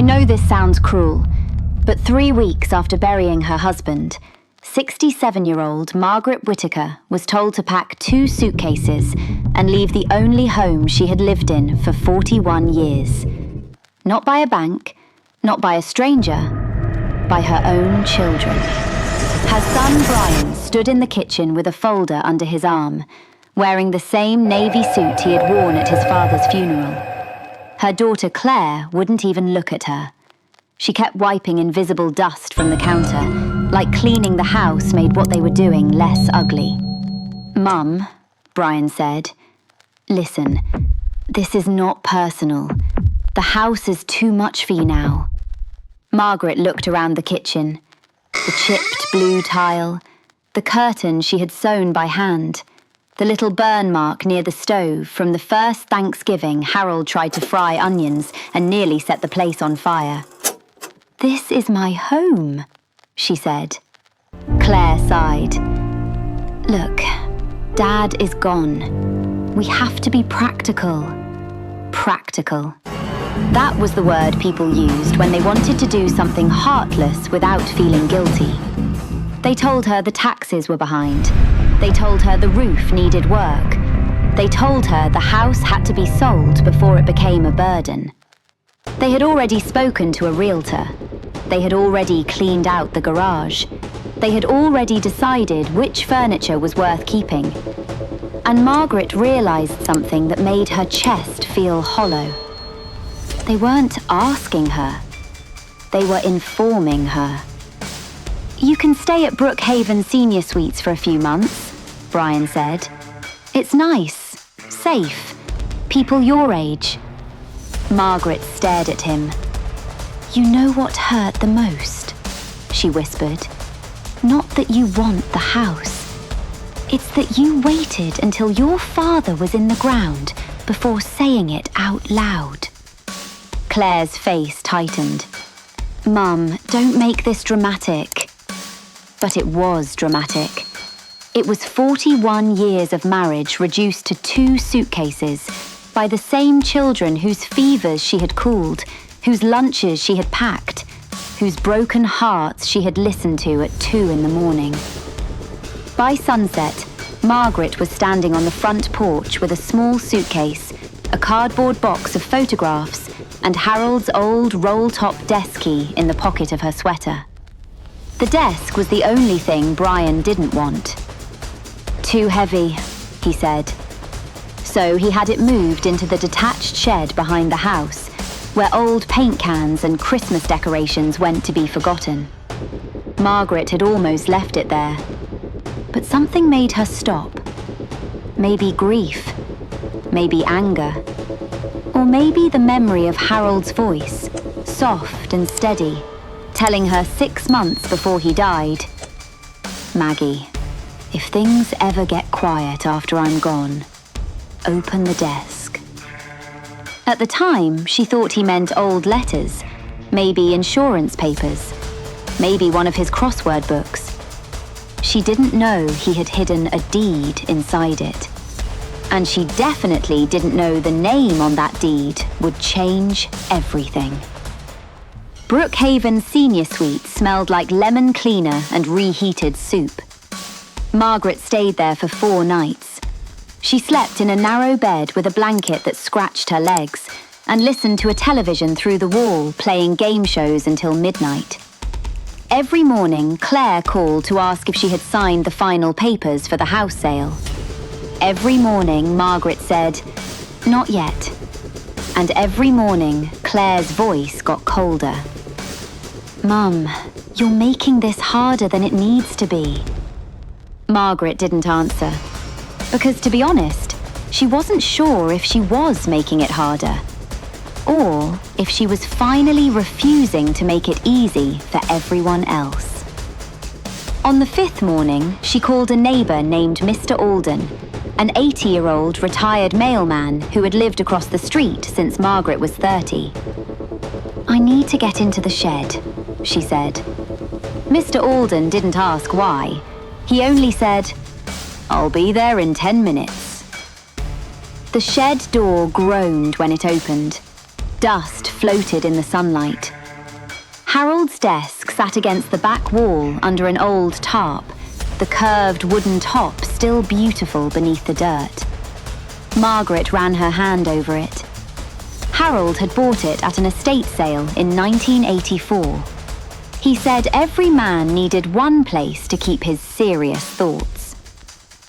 I know this sounds cruel, but 3 weeks after burying her husband, 67-year-old Margaret Whitaker was told to pack 2 suitcases and leave the only home she had lived in for 41 years. Not by a bank, not by a stranger, by her own children. Her son Brian stood in the kitchen with a folder under his arm, wearing the same navy suit he had worn at his father's funeral. Her daughter Claire wouldn't even look at her. She kept wiping invisible dust from the counter, like cleaning the house made what they were doing less ugly. "Mum," Brian said, "listen, this is not personal. The house is too much for you now." Margaret looked around the kitchen. The chipped blue tile, the curtain she had sewn by hand, the little burn mark near the stove from the first Thanksgiving Harold tried to fry onions and nearly set the place on fire. "This is my home," she said. Claire sighed. "Look, Dad is gone. We have to be practical." Practical. That was the word people used when they wanted to do something heartless without feeling guilty. They told her the taxes were behind. They told her the roof needed work. They told her the house had to be sold before it became a burden. They had already spoken to a realtor. They had already cleaned out the garage. They had already decided which furniture was worth keeping. And Margaret realized something that made her chest feel hollow. They weren't asking her. They were informing her. "You can stay at Brookhaven Senior Suites for a few months," Brian said. "It's nice, safe, people your age." Margaret stared at him. "You know what hurt the most?" she whispered. "Not that you want the house. It's that you waited until your father was in the ground before saying it out loud." Claire's face tightened. "Mum, don't make this dramatic." But it was dramatic. It was 41 years of marriage reduced to 2 suitcases by the same children whose fevers she had cooled, whose lunches she had packed, whose broken hearts she had listened to at 2 in the morning. By sunset, Margaret was standing on the front porch with a small suitcase, a cardboard box of photographs, and Harold's old roll-top desk key in the pocket of her sweater. The desk was the only thing Brian didn't want. "Too heavy," he said. So he had it moved into the detached shed behind the house, where old paint cans and Christmas decorations went to be forgotten. Margaret had almost left it there. But something made her stop. Maybe grief. Maybe anger. Or maybe the memory of Harold's voice, soft and steady, telling her 6 months before he died, "Maggie, if things ever get quiet after I'm gone, open the desk." At the time, she thought he meant old letters, maybe insurance papers, maybe one of his crossword books. She didn't know he had hidden a deed inside it. And she definitely didn't know the name on that deed would change everything. Brookhaven Senior Suite smelled like lemon cleaner and reheated soup. Margaret stayed there for 4 nights. She slept in a narrow bed with a blanket that scratched her legs and listened to a television through the wall playing game shows until midnight. Every morning, Claire called to ask if she had signed the final papers for the house sale. Every morning, Margaret said, "Not yet." And every morning, Claire's voice got colder. "Mum, you're making this harder than it needs to be." Margaret didn't answer, because to be honest, she wasn't sure if she was making it harder, or if she was finally refusing to make it easy for everyone else. On the 5th morning, she called a neighbour named Mr. Alden, an 80-year-old retired mailman who had lived across the street since Margaret was 30. "I need to get into the shed," she said. Mr. Alden didn't ask why. He only said, "I'll be there in 10 minutes." The shed door groaned when it opened. Dust floated in the sunlight. Harold's desk sat against the back wall under an old tarp, the curved wooden top still beautiful beneath the dirt. Margaret ran her hand over it. Harold had bought it at an estate sale in 1984. He said every man needed one place to keep his serious thoughts.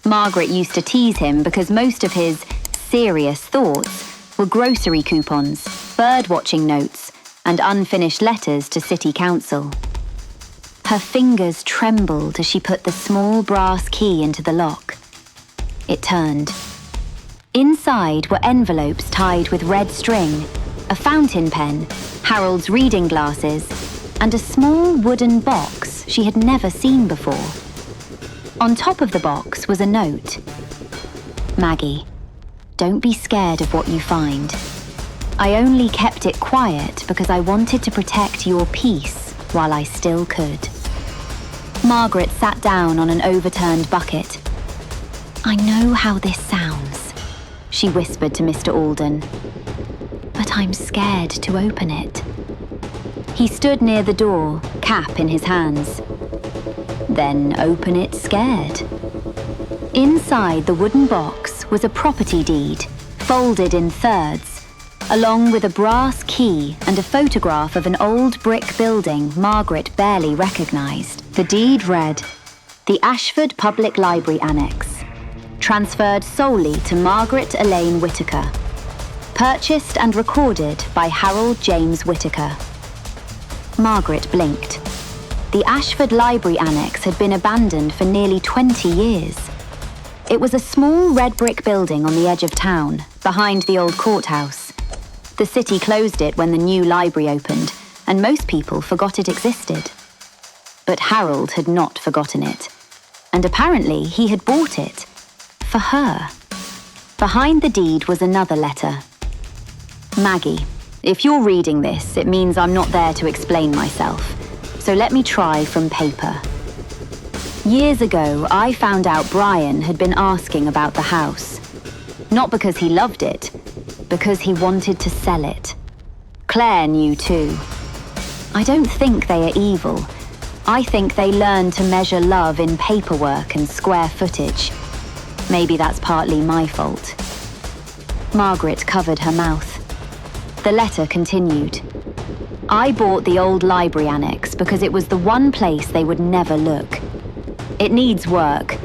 Margaret used to tease him because most of his serious thoughts were grocery coupons, bird-watching notes, and unfinished letters to city council. Her fingers trembled as she put the small brass key into the lock. It turned. Inside were envelopes tied with red string, a fountain pen, Harold's reading glasses, and a small wooden box she had never seen before. On top of the box was a note. Maggie, don't be scared of what you find. I only kept it quiet because I wanted to protect your peace while I still could. Margaret sat down on an overturned bucket. I know how this sounds, she whispered to Mr. Alden, but I'm scared to open it. He stood near the door, cap in his hands. Then open it scared. Inside the wooden box was a property deed, folded in thirds, along with a brass key and a photograph of an old brick building Margaret barely recognized. The deed read, "The Ashford Public Library Annex, transferred solely to Margaret Elaine Whitaker. Purchased and recorded by Harold James Whitaker." Margaret blinked. The Ashford Library Annex had been abandoned for nearly 20 years. It was a small red brick building on the edge of town, behind the old courthouse. The city closed it when the new library opened, and most people forgot it existed. But Harold had not forgotten it, and apparently he had bought it. For her. Behind the deed was another letter. Maggie, if you're reading this, it means I'm not there to explain myself, so let me try from paper. Years ago, I found out Brian had been asking about the house. Not because he loved it, because he wanted to sell it. Claire knew too. I don't think they are evil. I think they learned to measure love in paperwork and square footage. Maybe that's partly my fault. Margaret covered her mouth. The letter continued. I bought the old library annex because it was the one place they would never look. It needs work.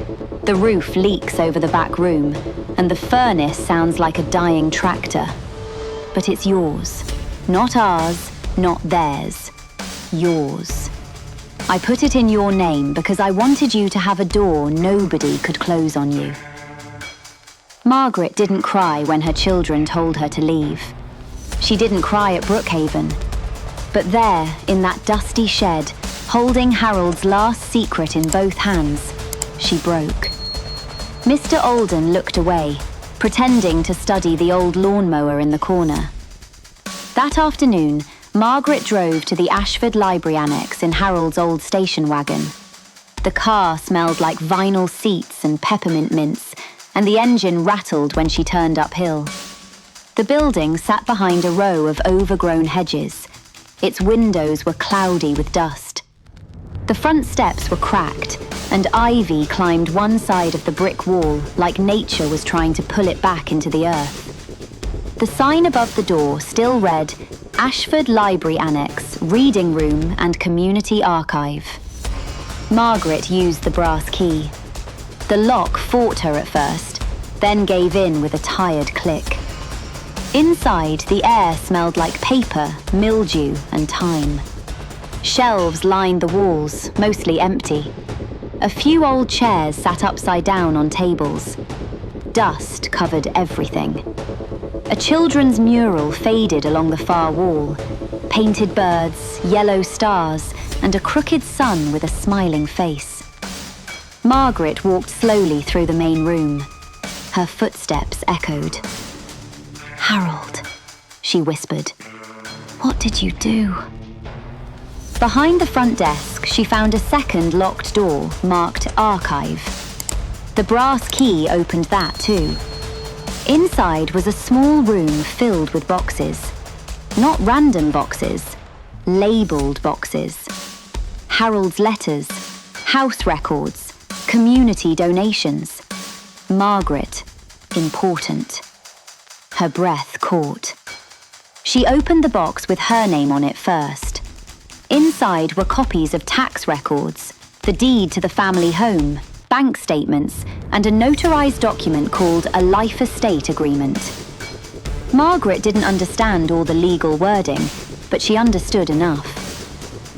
The roof leaks over the back room, and the furnace sounds like a dying tractor. But it's yours. Not ours, not theirs. Yours. I put it in your name because I wanted you to have a door nobody could close on you. Margaret didn't cry when her children told her to leave. She didn't cry at Brookhaven. But there, in that dusty shed, holding Harold's last secret in both hands, she broke. Mr. Alden looked away, pretending to study the old lawnmower in the corner. That afternoon, Margaret drove to the Ashford Library Annex in Harold's old station wagon. The car smelled like vinyl seats and peppermint mints, and the engine rattled when she turned uphill. The building sat behind a row of overgrown hedges. Its windows were cloudy with dust. The front steps were cracked, and ivy climbed one side of the brick wall like nature was trying to pull it back into the earth. The sign above the door still read, Ashford Library Annex, Reading Room and Community Archive. Margaret used the brass key. The lock fought her at first, then gave in with a tired click. Inside, the air smelled like paper, mildew, and thyme. Shelves lined the walls, mostly empty. A few old chairs sat upside down on tables. Dust covered everything. A children's mural faded along the far wall. Painted birds, yellow stars, and a crooked sun with a smiling face. Margaret walked slowly through the main room. Her footsteps echoed. Harold, she whispered. What did you do? Behind the front desk, she found a second locked door marked Archive. The brass key opened that too. Inside was a small room filled with boxes. Not random boxes, labelled boxes. Harold's letters, house records, community donations. Margaret, important. Her breath caught. She opened the box with her name on it first. Inside were copies of tax records, the deed to the family home, bank statements, and a notarized document called a life estate agreement. Margaret didn't understand all the legal wording, but she understood enough.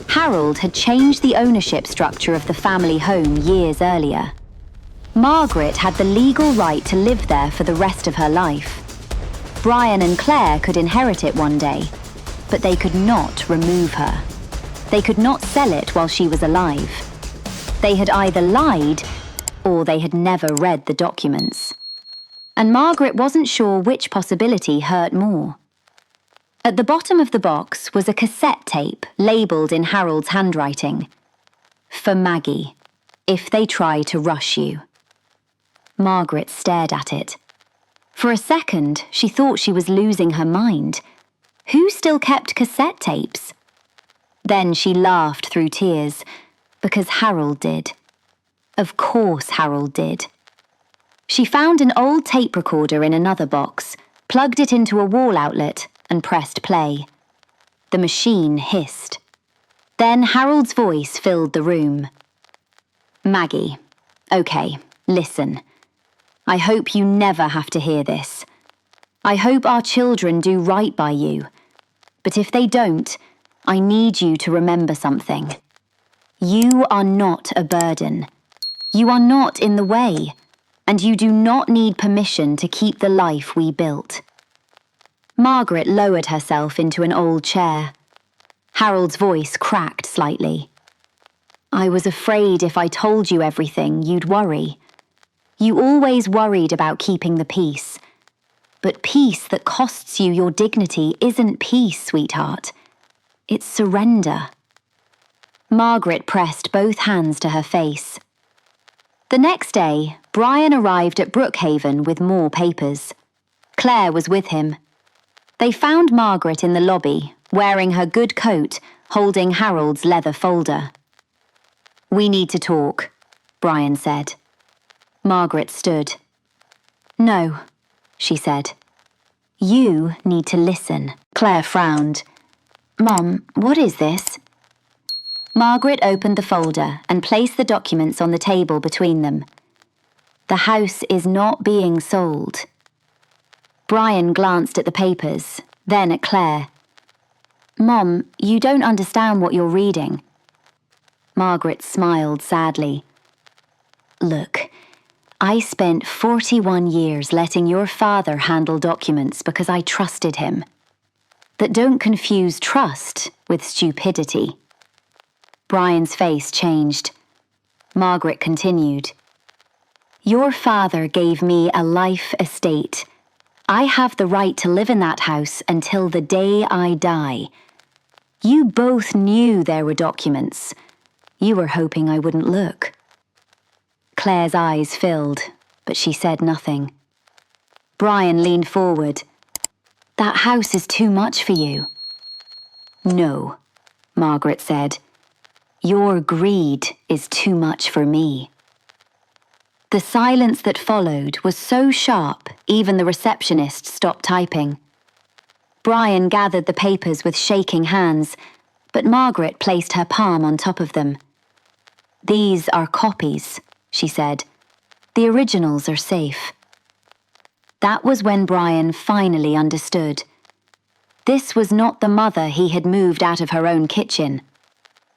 Harold had changed the ownership structure of the family home years earlier. Margaret had the legal right to live there for the rest of her life. Brian and Claire could inherit it one day, but they could not remove her. They could not sell it while she was alive. They had either lied or they had never read the documents. And Margaret wasn't sure which possibility hurt more. At the bottom of the box was a cassette tape labelled in Harold's handwriting. For Maggie, if they try to rush you. Margaret stared at it. For a second, she thought she was losing her mind. Who still kept cassette tapes? Then she laughed through tears, because Harold did. Of course Harold did. She found an old tape recorder in another box, plugged it into a wall outlet, and pressed play. The machine hissed. Then Harold's voice filled the room. Maggie, okay, listen. I hope you never have to hear this. I hope our children do right by you. But if they don't, I need you to remember something. You are not a burden. You are not in the way, and you do not need permission to keep the life we built. Margaret lowered herself into an old chair. Harold's voice cracked slightly. I was afraid if I told you everything, you'd worry. You always worried about keeping the peace. But peace that costs you your dignity isn't peace, sweetheart. It's surrender. Margaret pressed both hands to her face. The next day, Brian arrived at Brookhaven with more papers. Claire was with him. They found Margaret in the lobby, wearing her good coat, holding Harold's leather folder. We need to talk, Brian said. Margaret stood. No, she said. You need to listen. Claire frowned. Mom, what is this? Margaret opened the folder and placed the documents on the table between them. The house is not being sold. Brian glanced at the papers, then at Claire. Mom, you don't understand what you're reading. Margaret smiled sadly. Look, I spent 41 years letting your father handle documents because I trusted him. But don't confuse trust with stupidity. Brian's face changed. Margaret continued. Your father gave me a life estate. I have the right to live in that house until the day I die. You both knew there were documents. You were hoping I wouldn't look. Claire's eyes filled, but she said nothing. Brian leaned forward. That house is too much for you. No, Margaret said. Your greed is too much for me. The silence that followed was so sharp, even the receptionist stopped typing. Brian gathered the papers with shaking hands, but Margaret placed her palm on top of them. These are copies, she said. The originals are safe. That was when Brian finally understood. This was not the mother he had moved out of her own kitchen.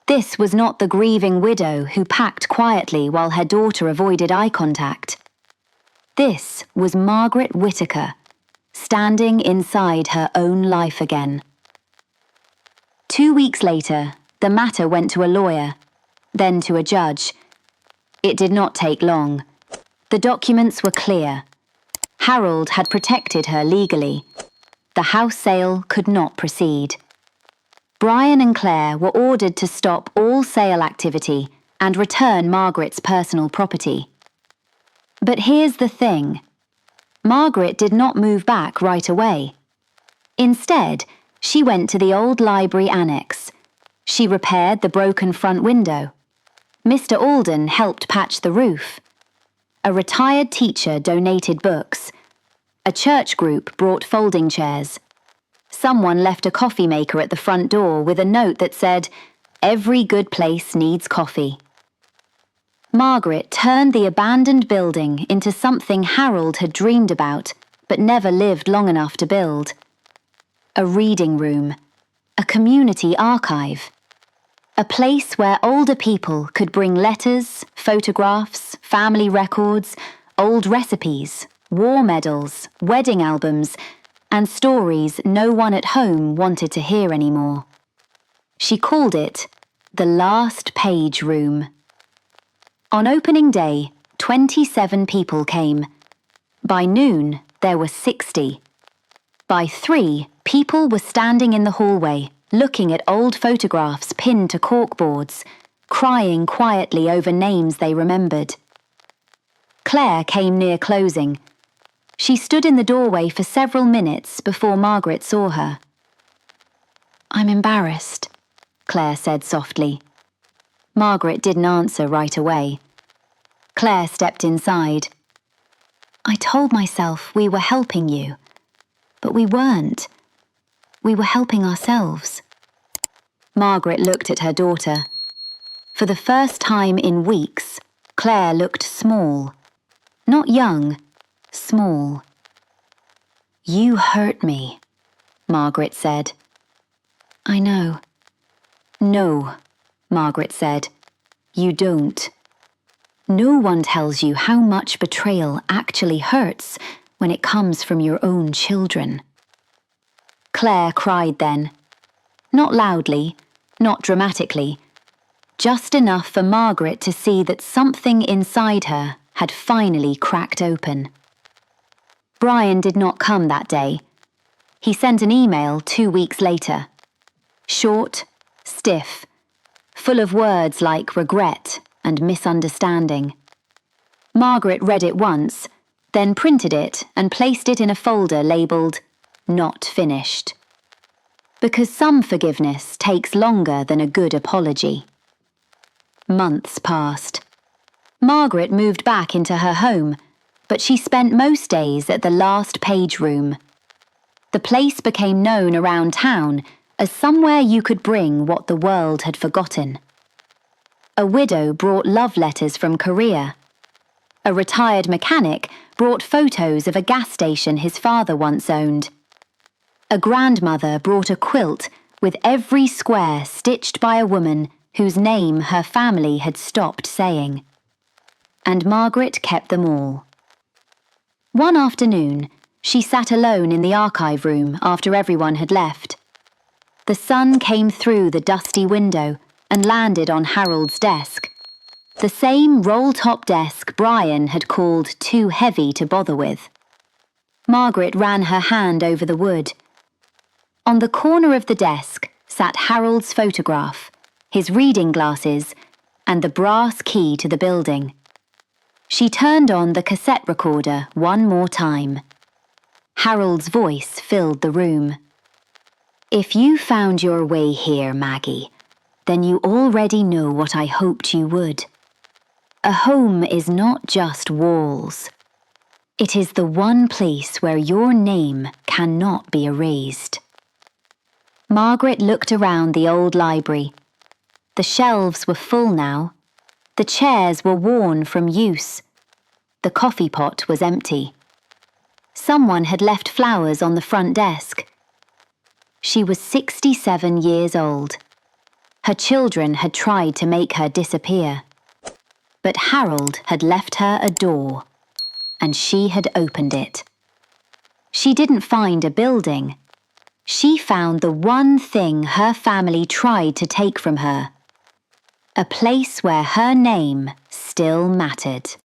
This was not the grieving widow who packed quietly while her daughter avoided eye contact. This was Margaret Whitaker, standing inside her own life again. 2 weeks later, the matter went to a lawyer, then to a judge. It did not take long. The documents were clear. Harold had protected her legally. The house sale could not proceed. Brian and Claire were ordered to stop all sale activity and return Margaret's personal property. But here's the thing. Margaret did not move back right away. Instead, She went to the old library annex. She repaired the broken front window. Mr. Alden helped patch the roof. A retired teacher donated books. A church group brought folding chairs. Someone left a coffee maker at the front door with a note that said, "Every good place needs coffee." Margaret turned the abandoned building into something Harold had dreamed about, but never lived long enough to build. A reading room, a community archive, a place where older people could bring letters, photographs, family records, old recipes, war medals, wedding albums, and stories no one at home wanted to hear anymore. She called it the Last Page Room. On opening day, 27 people came. By noon, there were 60. By 3, people were standing in the hallway, looking at old photographs pinned to corkboards, crying quietly over names they remembered. Claire came near closing. She stood in the doorway for several minutes before Margaret saw her. "I'm embarrassed," Claire said softly. Margaret didn't answer right away. Claire stepped inside. "I told myself we were helping you, but we weren't. We were helping ourselves." Margaret looked at her daughter. For the first time in weeks, Claire looked small. Not young, small. "You hurt me," Margaret said. "I know." "No," Margaret said. "You don't. No one tells you how much betrayal actually hurts when it comes from your own children." Claire cried then. Not loudly, not dramatically, just enough for Margaret to see that something inside her had finally cracked open. Brian did not come that day. He sent an email 2 weeks later. Short, stiff, full of words like regret and misunderstanding. Margaret read it once, then printed it and placed it in a folder labelled "Not Finished." Because some forgiveness takes longer than a good apology. Months passed. Margaret moved back into her home, but she spent most days at the Last Page Room. The place became known around town as somewhere you could bring what the world had forgotten. A widow brought love letters from Korea. A retired mechanic brought photos of a gas station his father once owned. A grandmother brought a quilt with every square stitched by a woman whose name her family had stopped saying. And Margaret kept them all. One afternoon, she sat alone in the archive room after everyone had left. The sun came through the dusty window and landed on Harold's desk. The same roll-top desk Brian had called too heavy to bother with. Margaret ran her hand over the wood. On the corner of the desk sat Harold's photograph, his reading glasses, and the brass key to the building. She turned on the cassette recorder one more time. Harold's voice filled the room. "If you found your way here, Maggie, then you already know what I hoped you would. A home is not just walls. It is the one place where your name cannot be erased." Margaret looked around the old library. The shelves were full now. The chairs were worn from use. The coffee pot was empty. Someone had left flowers on the front desk. She was 67 years old. Her children had tried to make her disappear. But Harold had left her a door, and she had opened it. She didn't find a building. She found the one thing her family tried to take from her. A place where her name still mattered.